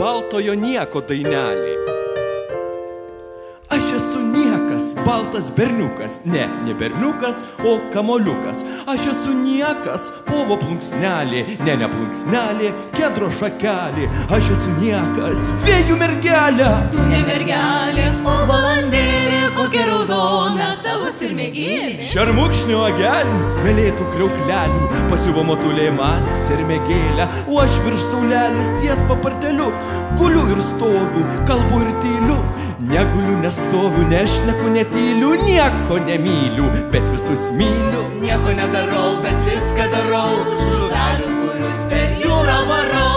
baltojo nieko dainelė. Aš esu niekas, baltas berniukas, ne berniukas, o kamoliukas. Aš esu niekas, povo plunksnelė, ne plunksnelė, kedro šakelė. Aš esu niekas, vėjų mergelė. Tu ne mergelė, o balandėlė, kokia raudona tavo sirmėgėlė. Šermukšnio agelims, smėlėtų kriauklelių, pasiuvo motulė man sirmėgėlę. O aš virš saulelės ties paparteliu, guliu ir stoviu, kalbu ir tyliu. Neguliu, nestoviu, nešneku, netyliu, nieko nemyliu, bet visus myliu. Nieko nedarau, bet viską darau, žuvelių būrius per jūrą varau.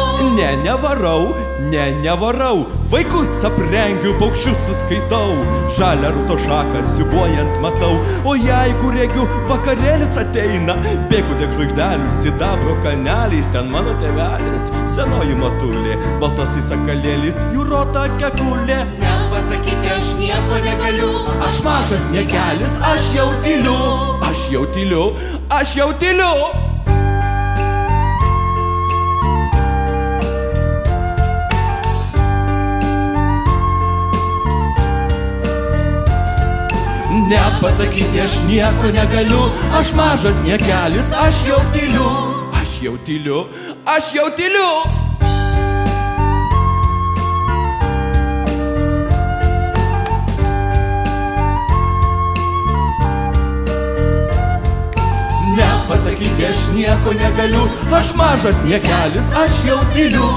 Nevarau, vaikus aprengiu, paukščius suskaitau, žalią rūto šaką siūbuojant matau. O jeigu regiu vakarėlis ateina, bėgu deg žvaigždelių sidabro kalneliais, ten mano tėvelis, senoji matulė, baltasis sakalėlis, jūrota kekulė. Nepasakyti aš nieko negaliu, Aš mažas niekelis, aš jau tyliu. Nepasakyti aš nieko negaliu, aš mažas niekelis, aš jau tyliu. Nepasakyti aš nieko negaliu, aš mažas niekelis, aš jau tyliu.